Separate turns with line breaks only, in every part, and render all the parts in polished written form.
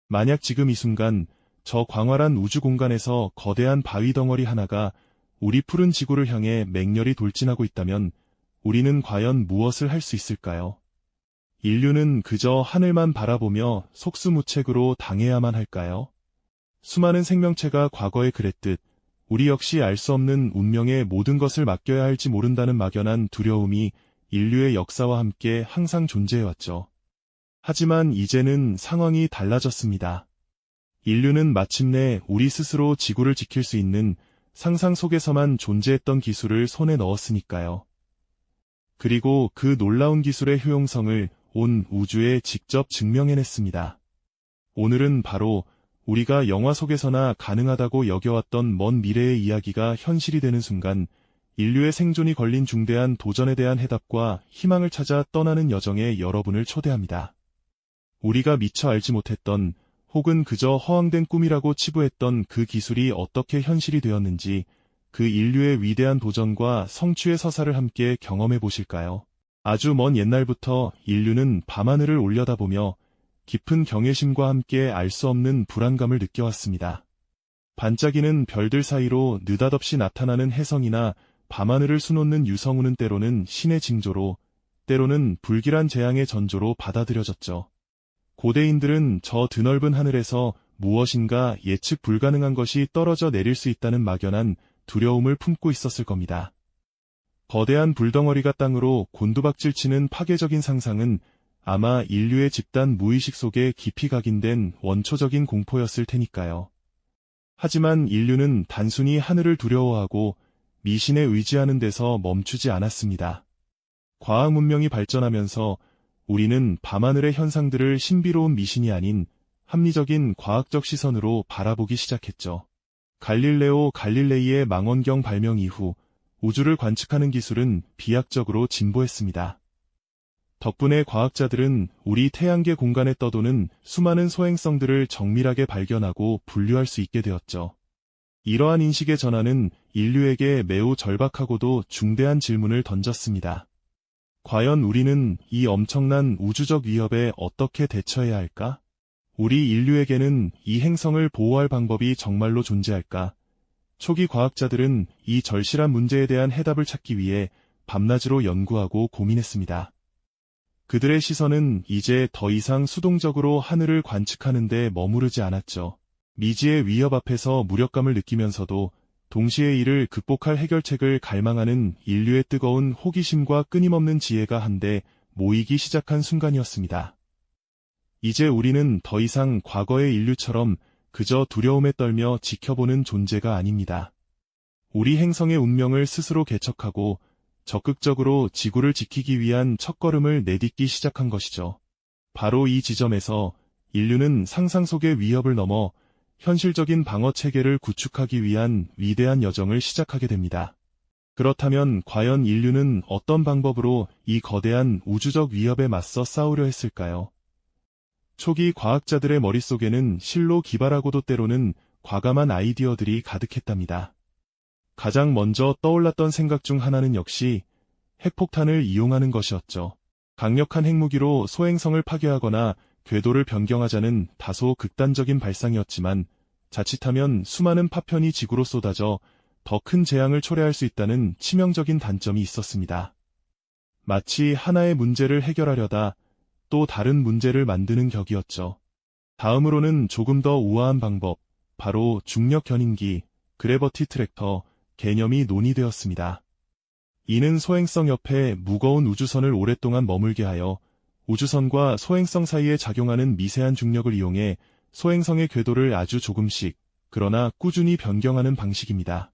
만약 지금 이 순간 저 광활한 우주 공간에서 거대한 바위 덩어리 하나가 우리 푸른 지구를 향해 맹렬히 돌진하고 있다면 우리는 과연 무엇을 할 수 있을까요? 인류는 그저 하늘만 바라보며 속수무책으로 당해야만 할까요? 수많은 생명체가 과거에 그랬듯 우리 역시 알 수 없는 운명에 모든 것을 맡겨야 할지 모른다는 막연한 두려움이 인류의 역사와 함께 항상 존재해왔죠. 하지만 이제는 상황이 달라졌습니다. 인류는 마침내 우리 스스로 지구를 지킬 수 있는 상상 속에서만 존재했던 기술을 손에 넣었으니까요. 그리고 그 놀라운 기술의 효용성을 온 우주에 직접 증명해냈습니다. 오늘은 바로 우리가 영화 속에서나 가능하다고 여겨왔던 먼 미래의 이야기가 현실이 되는 순간 인류의 생존이 걸린 중대한 도전에 대한 해답과 희망을 찾아 떠나는 여정에 여러분을 초대합니다. 우리가 미처 알지 못했던 혹은 그저 허황된 꿈이라고 치부했던 그 기술이 어떻게 현실이 되었는지 그 인류의 위대한 도전과 성취의 서사를 함께 경험해 보실까요? 아주 먼 옛날부터 인류는 밤하늘을 올려다보며 깊은 경외심과 함께 알 수 없는 불안감을 느껴왔습니다. 반짝이는 별들 사이로 느닷없이 나타나는 혜성이나 밤하늘을 수놓는 유성우는 때로는 신의 징조로, 때로는 불길한 재앙의 전조로 받아들여졌죠. 고대인들은 저 드넓은 하늘에서 무엇인가 예측 불가능한 것이 떨어져 내릴 수 있다는 막연한 두려움을 품고 있었을 겁니다. 거대한 불덩어리가 땅으로 곤두박질치는 파괴적인 상상은 아마 인류의 집단 무의식 속에 깊이 각인된 원초적인 공포였을 테니까요. 하지만 인류는 단순히 하늘을 두려워하고 미신에 의지하는 데서 멈추지 않았습니다. 과학 문명이 발전하면서 우리는 밤하늘의 현상들을 신비로운 미신이 아닌 합리적인 과학적 시선으로 바라보기 시작했죠. 갈릴레오 갈릴레이의 망원경 발명 이후 우주를 관측하는 기술은 비약적으로 진보했습니다. 덕분에 과학자들은 우리 태양계 공간에 떠도는 수많은 소행성들을 정밀하게 발견하고 분류할 수 있게 되었죠. 이러한 인식의 전환은 인류에게 매우 절박하고도 중대한 질문을 던졌습니다. 과연 우리는 이 엄청난 우주적 위협에 어떻게 대처해야 할까? 우리 인류에게는 이 행성을 보호할 방법이 정말로 존재할까? 초기 과학자들은 이 절실한 문제에 대한 해답을 찾기 위해 밤낮으로 연구하고 고민했습니다. 그들의 시선은 이제 더 이상 수동적으로 하늘을 관측하는 데 머무르지 않았죠. 미지의 위협 앞에서 무력감을 느끼면서도 동시에 이를 극복할 해결책을 갈망하는 인류의 뜨거운 호기심과 끊임없는 지혜가 한데 모이기 시작한 순간이었습니다. 이제 우리는 더 이상 과거의 인류처럼 그저 두려움에 떨며 지켜보는 존재가 아닙니다. 우리 행성의 운명을 스스로 개척하고 적극적으로 지구를 지키기 위한 첫걸음을 내딛기 시작한 것이죠. 바로 이 지점에서 인류는 상상 속의 위협을 넘어 현실적인 방어 체계를 구축하기 위한 위대한 여정을 시작하게 됩니다. 그렇다면 과연 인류는 어떤 방법으로 이 거대한 우주적 위협에 맞서 싸우려 했을까요? 초기 과학자들의 머릿속에는 실로 기발하고도 때로는 과감한 아이디어들이 가득했답니다. 가장 먼저 떠올랐던 생각 중 하나는 역시 핵폭탄을 이용하는 것이었죠. 강력한 핵무기로 소행성을 파괴하거나 궤도를 변경하자는 다소 극단적인 발상이었지만 자칫하면 수많은 파편이 지구로 쏟아져 더 큰 재앙을 초래할 수 있다는 치명적인 단점이 있었습니다. 마치 하나의 문제를 해결하려다 또 다른 문제를 만드는 격이었죠. 다음으로는 조금 더 우아한 방법, 바로 중력 견인기, 그래버티 트랙터 개념이 논의되었습니다. 이는 소행성 옆에 무거운 우주선을 오랫동안 머물게 하여 우주선과 소행성 사이에 작용하는 미세한 중력을 이용해 소행성의 궤도를 아주 조금씩, 그러나 꾸준히 변경하는 방식입니다.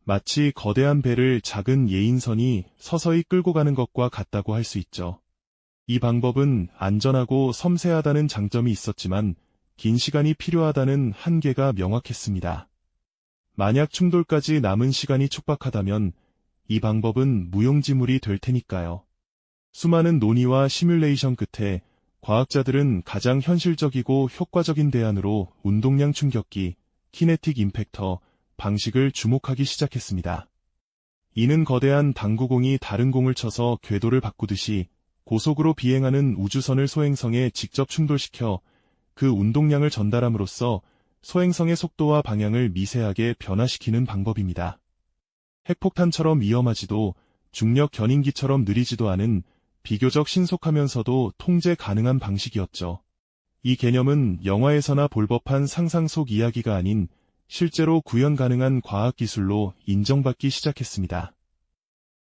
마치 거대한 배를 작은 예인선이 서서히 끌고 가는 것과 같다고 할 수 있죠. 이 방법은 안전하고 섬세하다는 장점이 있었지만 긴 시간이 필요하다는 한계가 명확했습니다. 만약 충돌까지 남은 시간이 촉박하다면 이 방법은 무용지물이 될 테니까요. 수많은 논의와 시뮬레이션 끝에 과학자들은 가장 현실적이고 효과적인 대안으로 운동량 충격기, 키네틱 임팩터 방식을 주목하기 시작했습니다. 이는 거대한 당구공이 다른 공을 쳐서 궤도를 바꾸듯이 고속으로 비행하는 우주선을 소행성에 직접 충돌시켜 그 운동량을 전달함으로써 소행성의 속도와 방향을 미세하게 변화시키는 방법입니다. 핵폭탄처럼 위험하지도 중력 견인기처럼 느리지도 않은 비교적 신속하면서도 통제 가능한 방식이었죠. 이 개념은 영화에서나 볼 법한 상상 속 이야기가 아닌 실제로 구현 가능한 과학기술로 인정받기 시작했습니다.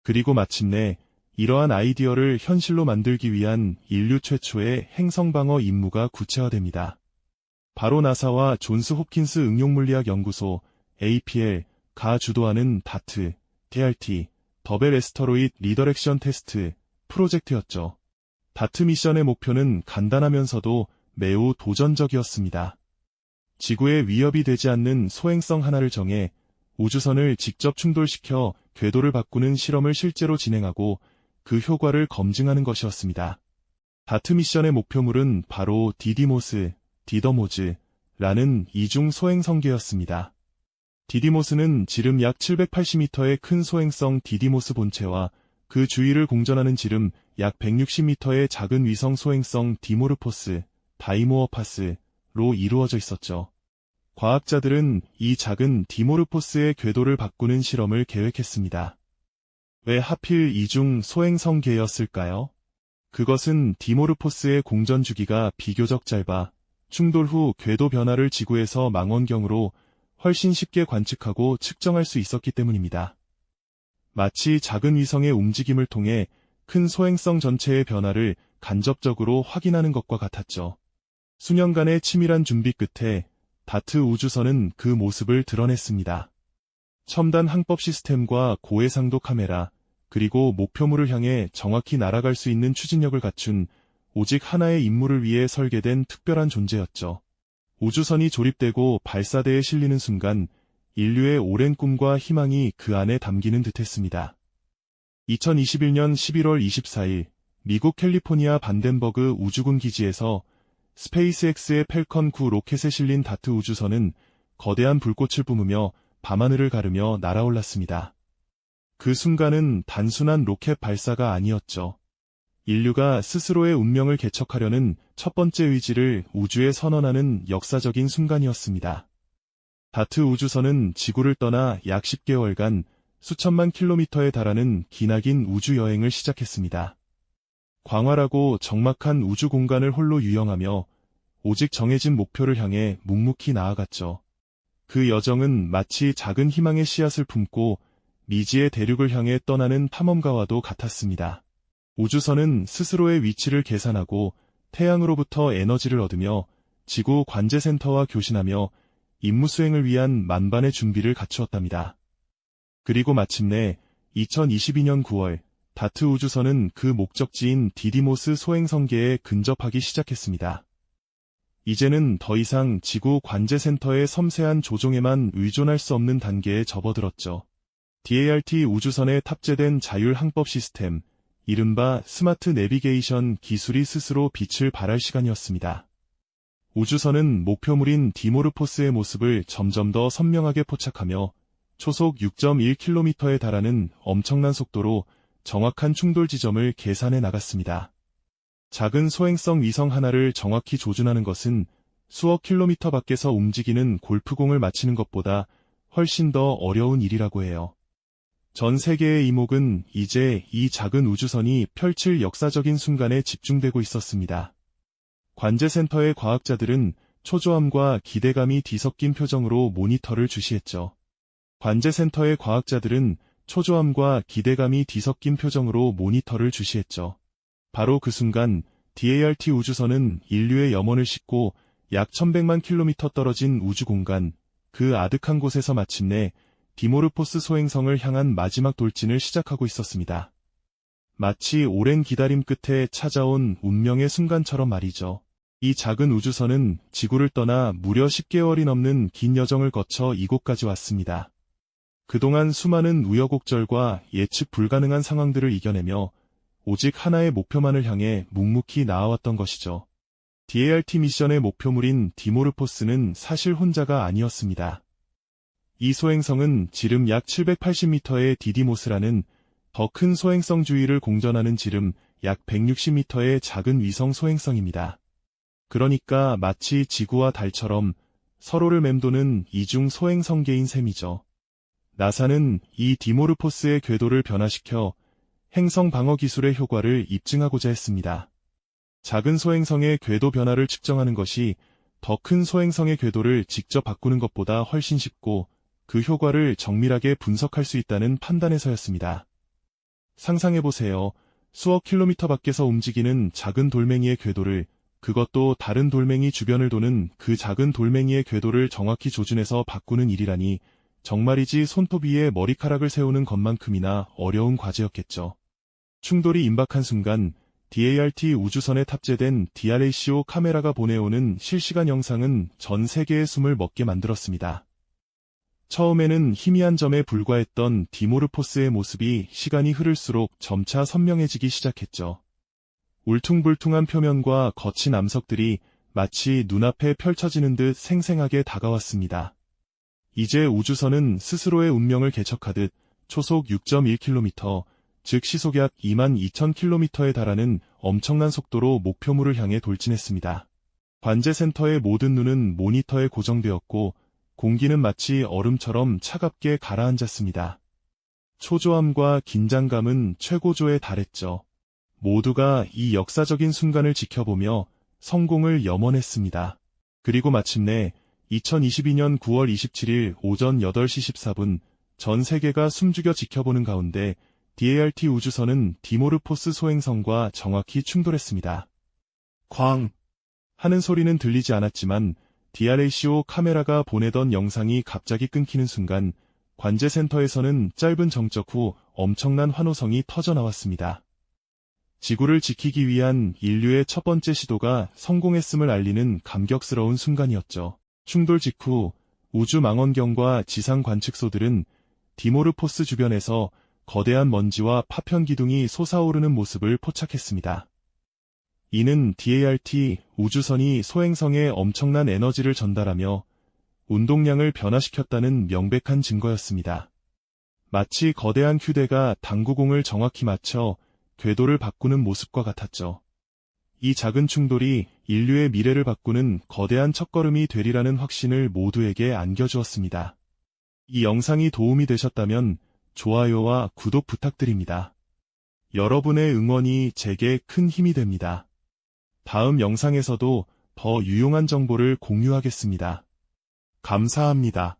그리고 마침내 이러한 아이디어를 현실로 만들기 위한 인류 최초의 행성방어 임무가 구체화됩니다. 바로 나사와 존스 홉킨스 응용물리학 연구소 APL가 주도하는 DART, DART, 더벨 애스터로이드 리더렉션 테스트 프로젝트였죠. DART 미션의 목표는 간단하면서도 매우 도전적이었습니다. 지구에 위협이 되지 않는 소행성 하나를 정해 우주선을 직접 충돌시켜 궤도를 바꾸는 실험을 실제로 진행하고 그 효과를 검증하는 것이었습니다. DART 미션의 목표물은 바로 디디모스라는 이중 소행성계였습니다. 디디모스는 지름 약 780m의 큰 소행성 디디모스 본체와 그 주위를 공전하는 지름 약 160m의 작은 위성 소행성 다이모르파스로 이루어져 있었죠. 과학자들은 이 작은 디모르포스의 궤도를 바꾸는 실험을 계획했습니다. 왜 하필 이중 소행성계였을까요? 그것은 디모르포스의 공전 주기가 비교적 짧아 충돌 후 궤도 변화를 지구에서 망원경으로 훨씬 쉽게 관측하고 측정할 수 있었기 때문입니다. 마치 작은 위성의 움직임을 통해 큰 소행성 전체의 변화를 간접적으로 확인하는 것과 같았죠. 수년간의 치밀한 준비 끝에 다트 우주선은 그 모습을 드러냈습니다. 첨단 항법 시스템과 고해상도 카메라, 그리고 목표물을 향해 정확히 날아갈 수 있는 추진력을 갖춘 오직 하나의 임무를 위해 설계된 특별한 존재였죠. 우주선이 조립되고 발사대에 실리는 순간 인류의 오랜 꿈과 희망이 그 안에 담기는 듯했습니다. 2021년 11월 24일 미국 캘리포니아 반덴버그 우주군 기지에서 스페이스X의 팰컨 9 로켓에 실린 다트 우주선은 거대한 불꽃을 뿜으며 밤하늘을 가르며 날아올랐습니다. 그 순간은 단순한 로켓 발사가 아니었죠. 인류가 스스로의 운명을 개척하려는 첫 번째 의지를 우주에 선언하는 역사적인 순간이었습니다. 다트 우주선은 지구를 떠나 약 10개월간 수천만 킬로미터에 달하는 기나긴 우주 여행을 시작했습니다. 광활하고 적막한 우주 공간을 홀로 유영하며 오직 정해진 목표를 향해 묵묵히 나아갔죠. 그 여정은 마치 작은 희망의 씨앗을 품고 미지의 대륙을 향해 떠나는 탐험가와도 같았습니다. 우주선은 스스로의 위치를 계산하고 태양으로부터 에너지를 얻으며 지구 관제센터와 교신하며 임무 수행을 위한 만반의 준비를 갖추었답니다. 그리고 마침내 2022년 9월 다트 우주선은 그 목적지인 디디모스 소행성계에 근접하기 시작했습니다. 이제는 더 이상 지구 관제센터의 섬세한 조종에만 의존할 수 없는 단계에 접어들었죠. DART 우주선에 탑재된 자율 항법 시스템, 이른바 스마트 내비게이션 기술이 스스로 빛을 발할 시간이었습니다. 우주선은 목표물인 디모르포스의 모습을 점점 더 선명하게 포착하며 초속 6.1km에 달하는 엄청난 속도로 정확한 충돌 지점을 계산해 나갔습니다. 작은 소행성 위성 하나를 정확히 조준하는 것은 수억 킬로미터 밖에서 움직이는 골프공을 맞히는 것보다 훨씬 더 어려운 일이라고 해요. 전 세계의 이목은 이제 이 작은 우주선이 펼칠 역사적인 순간에 집중되고 있었습니다. 관제센터의 과학자들은 초조함과 기대감이 뒤섞인 표정으로 모니터를 주시했죠. 관제센터의 과학자들은 초조함과 기대감이 뒤섞인 표정으로 모니터를 주시했죠. 바로 그 순간 DART 우주선은 인류의 염원을 싣고 약 1100만 킬로미터 떨어진 우주 공간, 그 아득한 곳에서 마침내 디모르포스 소행성을 향한 마지막 돌진을 시작하고 있었습니다. 마치 오랜 기다림 끝에 찾아온 운명의 순간처럼 말이죠. 이 작은 우주선은 지구를 떠나 무려 10개월이 넘는 긴 여정을 거쳐 이곳까지 왔습니다. 그동안 수많은 우여곡절과 예측 불가능한 상황들을 이겨내며 오직 하나의 목표만을 향해 묵묵히 나아왔던 것이죠. DART 미션의 목표물인 디모르포스는 사실 혼자가 아니었습니다. 이 소행성은 지름 약 780m의 디디모스라는 더 큰 소행성 주위를 공전하는 지름 약 160m의 작은 위성 소행성입니다. 그러니까 마치 지구와 달처럼 서로를 맴도는 이중 소행성계인 셈이죠. 나사는 이 디모르포스의 궤도를 변화시켜 행성 방어 기술의 효과를 입증하고자 했습니다. 작은 소행성의 궤도 변화를 측정하는 것이 더 큰 소행성의 궤도를 직접 바꾸는 것보다 훨씬 쉽고 그 효과를 정밀하게 분석할 수 있다는 판단에서였습니다. 상상해보세요. 수억 킬로미터 밖에서 움직이는 작은 돌멩이의 궤도를, 그것도 다른 돌멩이 주변을 도는 그 작은 돌멩이의 궤도를 정확히 조준해서 바꾸는 일이라니 정말이지 손톱 위에 머리카락을 세우는 것만큼이나 어려운 과제였겠죠. 충돌이 임박한 순간 DART 우주선에 탑재된 DRACO 카메라가 보내오는 실시간 영상은 전 세계의 숨을 멎게 만들었습니다. 처음에는 희미한 점에 불과했던 디모르포스의 모습이 시간이 흐를수록 점차 선명해지기 시작했죠. 울퉁불퉁한 표면과 거친 암석들이 마치 눈앞에 펼쳐지는 듯 생생하게 다가왔습니다. 이제 우주선은 스스로의 운명을 개척하듯 초속 6.1km, 즉 시속 약 22,000km에 달하는 엄청난 속도로 목표물을 향해 돌진했습니다. 관제센터의 모든 눈은 모니터에 고정되었고 공기는 마치 얼음처럼 차갑게 가라앉았습니다. 초조함과 긴장감은 최고조에 달했죠. 모두가 이 역사적인 순간을 지켜보며 성공을 염원했습니다. 그리고 마침내 2022년 9월 27일 오전 8시 14분 전 세계가 숨죽여 지켜보는 가운데 DART 우주선은 디모르포스 소행성과 정확히 충돌했습니다. 쾅! 하는 소리는 들리지 않았지만 DRACO 카메라가 보내던 영상이 갑자기 끊기는 순간 관제센터에서는 짧은 정적 후 엄청난 환호성이 터져나왔습니다. 지구를 지키기 위한 인류의 첫 번째 시도가 성공했음을 알리는 감격스러운 순간이었죠. 충돌 직후 우주망원경과 지상 관측소들은 디모르포스 주변에서 거대한 먼지와 파편 기둥이 솟아오르는 모습을 포착했습니다. 이는 DART 우주선이 소행성에 엄청난 에너지를 전달하며 운동량을 변화시켰다는 명백한 증거였습니다. 마치 거대한 휴대가 당구공을 정확히 맞춰 궤도를 바꾸는 모습과 같았죠. 이 작은 충돌이 인류의 미래를 바꾸는 거대한 첫걸음이 되리라는 확신을 모두에게 안겨주었습니다. 이 영상이 도움이 되셨다면 좋아요와 구독 부탁드립니다. 여러분의 응원이 제게 큰 힘이 됩니다. 다음 영상에서도 더 유용한 정보를 공유하겠습니다. 감사합니다.